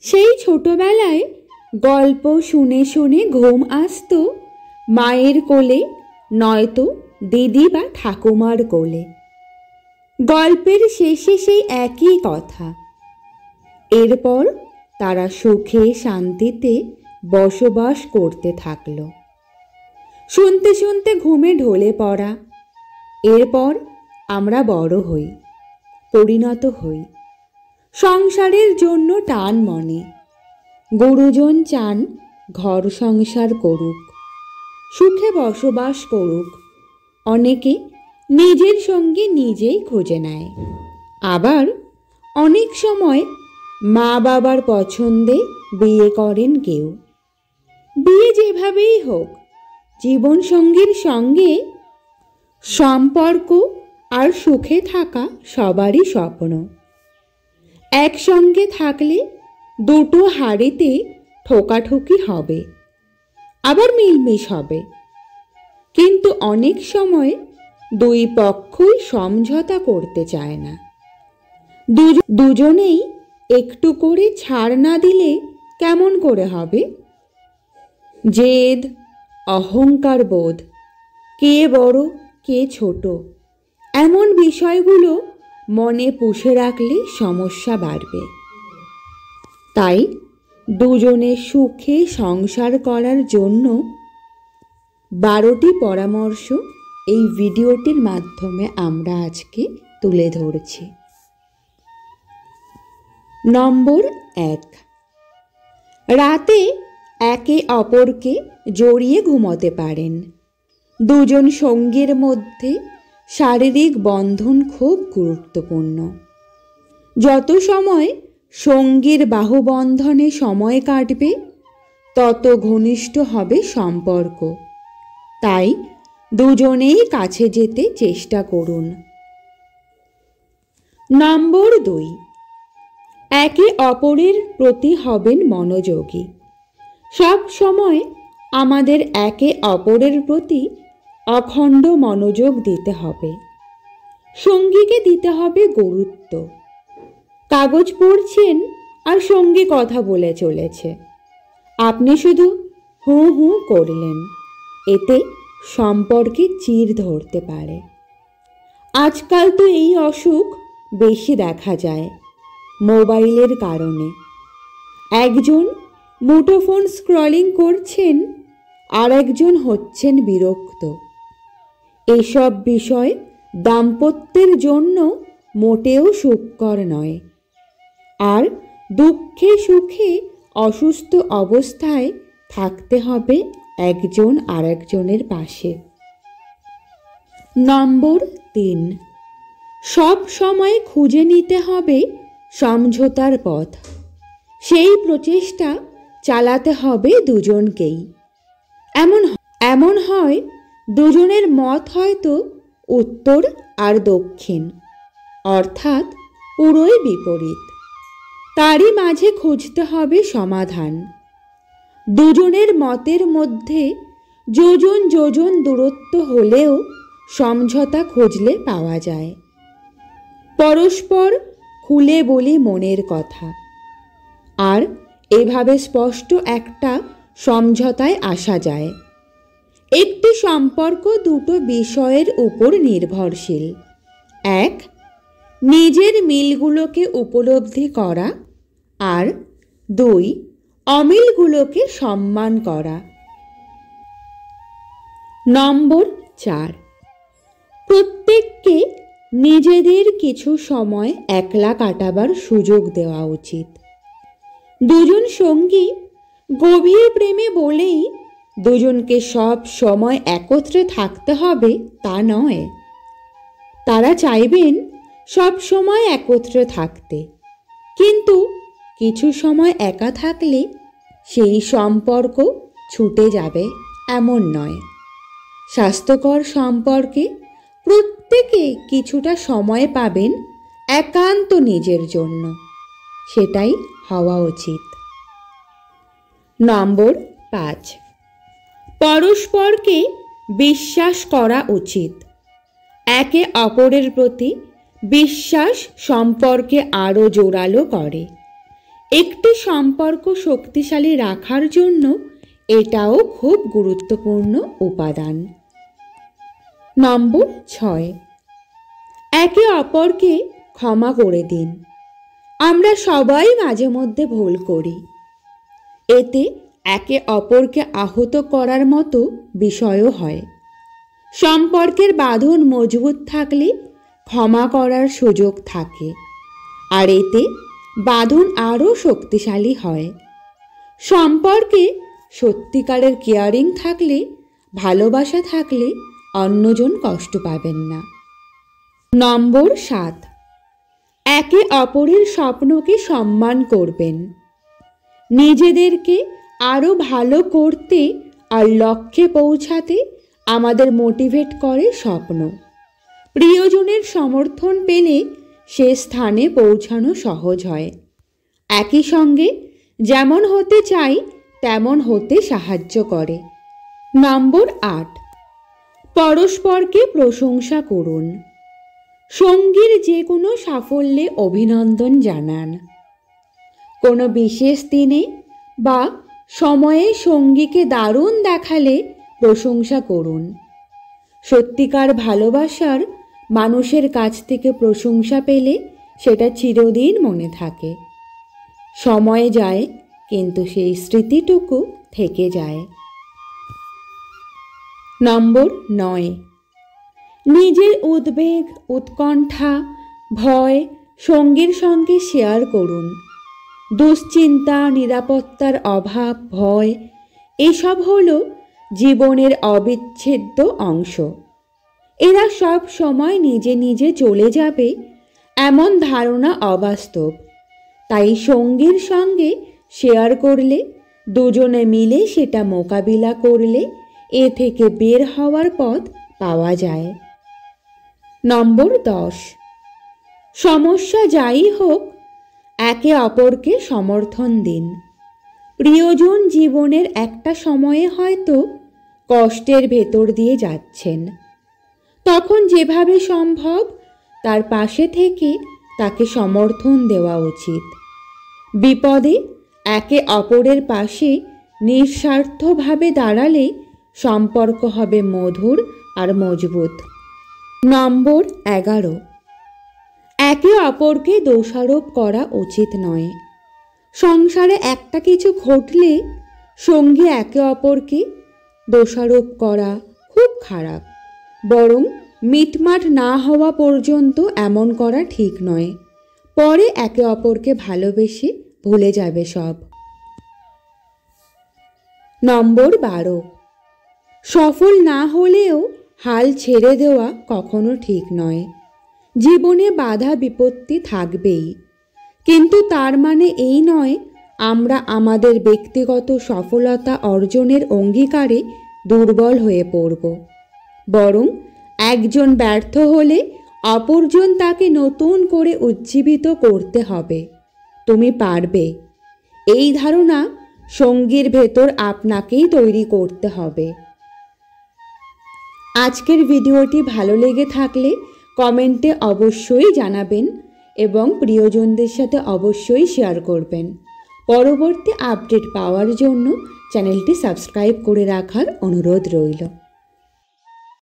সেই ছোটবেলায় গল্প শুনে শুনে ঘুম আসতো মায়ের কোলে, নয়তো দিদি বা ঠাকুমার কোলে। গল্পের শেষে সেই একই কথা। এরপর তারা সুখে শান্তিতে বসবাস করতে থাকলো। শুনতে শুনতে ঘুমে ঢলে পড়া। এরপর আমরা বড় হই, পরিণত হই। সংসারের জন্য টান মনে। গুরুজন চান ঘর সংসার করুক, সুখে বসবাস করুক। অনেকে নিজের সঙ্গে নিজেই খুঁজে নেয়। আবার অনেক সময় মা বাবার পছন্দে বিয়ে করেন কেউ। বিয়ে যেভাবেই হোক, জীবনসঙ্গীর সঙ্গে সম্পর্ক আর সুখে থাকা সবারই স্বপ্ন। একসঙ্গে থাকলে দুটো হাঁড়িতে ঠোকাঠুকি হবে, আবার মিলমিশ হবে। কিন্তু অনেক সময় দুই পক্ষই সমঝোতা করতে চায় না। দুজনেই একটু করে ছাড় না দিলে কেমন করে হবে? জেদ, অহংকার বোধ, কে বড় কে ছোট, এমন বিষয়গুলো মনে পুষে রাখলে সমস্যা বাড়বে। তাই দুজনে সুখে সংসার করার জন্য 12টি পরামর্শ এই ভিডিওটির মাধ্যমে আমরা আজকে তুলে ধরছি। নম্বর 1, রাতে একে অপরকে জড়িয়ে ঘুমোতে পারেন। দুজন সঙ্গীর মধ্যে শারীরিক বন্ধন খুব গুরুত্বপূর্ণ। যত সময় সঙ্গীর বাহুবন্ধনে সময় কাটবে, তত ঘনিষ্ঠ হবে সম্পর্ক। তাই দুজনেই কাছে যেতে চেষ্টা করুন। নম্বর 2, একে অপরের প্রতি হবেন মনোযোগী। সব সময় আমাদের একে অপরের প্রতি অখণ্ড মনোযোগ দিতে হবে। সঙ্গীকে দিতে হবে গুরুত্ব। কাগজ পড়ছেন আর সঙ্গী কথা বলে চলেছে, আপনি শুধু হু হু করলেন, এতে সম্পর্কে চির ধরতে পারে। আজকাল তো এই অসুখ বেশি দেখা যায় মোবাইলের কারণে। একজন মুঠোফোন স্ক্রলিং করছেন, আর একজন হচ্ছেন বিরক্ত। এসব বিষয় দাম্পত্যের জন্য মোটেও সুখকর নয়। আর দুঃখে সুখে অসুস্থ অবস্থায় থাকতে হবে একজন আরেকজনের পাশে। নম্বর 3, সব সময় খুঁজে নিতে হবে সমঝোতার পথ। সেই প্রচেষ্টা চালাতে হবে দুজনকেই। এমন হয় দুজনের মত হয়তো উত্তর আর দক্ষিণ, অর্থাৎ পুরোই বিপরীত। তারই মাঝে খুঁজতে হবে সমাধান। দুজনের মতের মধ্যে যোজন যোজন দূরত্ব হলেও সমঝোতা খুঁজলে পাওয়া যায়। পরস্পর খুলে বলি মনের কথা, আর এভাবে স্পষ্ট একটা সমঝোতায় আসা যায়। একটি সম্পর্ক দুটো বিষয়ের উপর নির্ভরশীল। 1, নিজের মিলগুলোকে উপলব্ধি করা, আর 2, অমিলগুলোকে সম্মান করা। নম্বর 4, প্রত্যেককে নিজেদের কিছু সময় একলা কাটাবার সুযোগ দেওয়া উচিত। দুজন সঙ্গী গভীর প্রেমে বলেই দুজনকে সব সময় একত্রে থাকতে হবে তা নয়। তারা চাইবেন সব সময় একত্রে থাকতে, কিন্তু কিছু সময় একা থাকলে সেই সম্পর্ক ছুটে যাবে এমন নয়। স্বাস্থ্যকর সম্পর্কে প্রত্যেকে কিছুটা সময় পাবেন একান্ত নিজের জন্য, সেটাই হওয়া উচিত। নম্বর 5, পরস্পরকে বিশ্বাস করা উচিত। একে অপরের প্রতি বিশ্বাস সম্পর্কে আরও জোরালো করে। একটি একটি সম্পর্ক শক্তিশালী রাখার জন্য এটাও খুব গুরুত্বপূর্ণ উপাদান। নম্বর 6, একে অপরকে ক্ষমা করে দিন। আমরা সবাই মাঝে মধ্যে ভুল করি। এতে একে অপরকে আহত করার মতো বিষয়ও হয়। সম্পর্কের বাঁধন মজবুত থাকলে ক্ষমা করার সুযোগ থাকে, আর এতে বাঁধন আরও শক্তিশালী হয়। সম্পর্কে সত্যিকারের কেয়ারিং থাকলে, ভালোবাসা থাকলে অন্যজন কষ্ট পাবেন না। নম্বর 7, একে অপরের স্বপ্নকে সম্মান করবেন। নিজেদেরকে আরও ভালো করতে আর লক্ষ্যে পৌঁছাতে আমাদের মোটিভেট করে স্বপ্ন। প্রিয়জনের সমর্থন পেলে সে স্থানে পৌঁছানো সহজ হয়। একই সঙ্গে যেমন হতে চাই তেমন হতে সাহায্য করে। নম্বর 8, পরস্পরকে প্রশংসা করুন। সঙ্গীর যে কোনো সাফল্যে অভিনন্দন জানান। কোনো বিশেষ দিনে বা সময়ে সঙ্গীকে দারুণ দেখালে প্রশংসা করুন। সত্যিকার ভালোবাসার মানুষের কাছ থেকে প্রশংসা পেলে সেটা চিরদিন মনে থাকে। সময় যায় কিন্তু সেই স্মৃতিটুকু থেকে যায়। নম্বর 9, নিজের উদ্বেগ, উৎকণ্ঠা, ভয় সঙ্গীর সঙ্গে শেয়ার করুন। দুশ্চিন্তা, নিরাপত্তার অভাব, ভয় এসব হলো জীবনের অবিচ্ছেদ্য অংশ। এরা সব সময় নিজে নিজে চলে যাবে এমন ধারণা অবাস্তব। তাই সঙ্গীর সঙ্গে শেয়ার করলে, দুজনে মিলে সেটা মোকাবিলা করলে এ থেকে বের হওয়ার পথ পাওয়া যায়। নম্বর 10, সমস্যা যাই হোক একে অপরকে সমর্থন দিন। প্রিয়জন জীবনের একটা সময়ে হয়তো কষ্টের ভেতর দিয়ে যাচ্ছেন। তখন যেভাবে সম্ভব তার পাশে থেকে তাকে সমর্থন দেওয়া উচিত। বিপদে একে অপরের পাশে নিঃস্বার্থভাবে দাঁড়ালে সম্পর্ক হবে মধুর আর মজবুত। নম্বর 11, একে অপরকে দোষারোপ করা উচিত নয়। সংসারে একটা কিছু ঘটলে সঙ্গে একে অপরকে দোষারোপ করা খুব খারাপ। বরং মিটমাট না হওয়া পর্যন্ত এমন করা ঠিক নয়। পরে একে অপরকে ভালোবেসে ভুলে যাবে সব। নম্বর 12, সফল না হলেও হাল ছেড়ে দেওয়া কখনো ঠিক নয়। জীবনে বাধা বিপত্তি থাকবেই, কিন্তু তার মানে এই নয় আমরা আমাদের ব্যক্তিগত সফলতা অর্জনের অঙ্গীকারে দুর্বল হয়ে পড়ব। বরং একজন ব্যর্থ হলে অপরজন তাকে নতুন করে উজ্জীবিত করতে হবে। তুমি পারবে, এই ধারণা সঙ্গীর ভেতর আপনাকেই তৈরি করতে হবে। আজকের ভিডিওটি ভালো লেগে থাকলে কমেন্টে অবশ্যই জানাবেন এবং প্রিয়জনদের সাথে অবশ্যই শেয়ার করবেন। পরবর্তী আপডেট পাওয়ার জন্য চ্যানেলটি সাবস্ক্রাইব করে রাখার অনুরোধ রইল।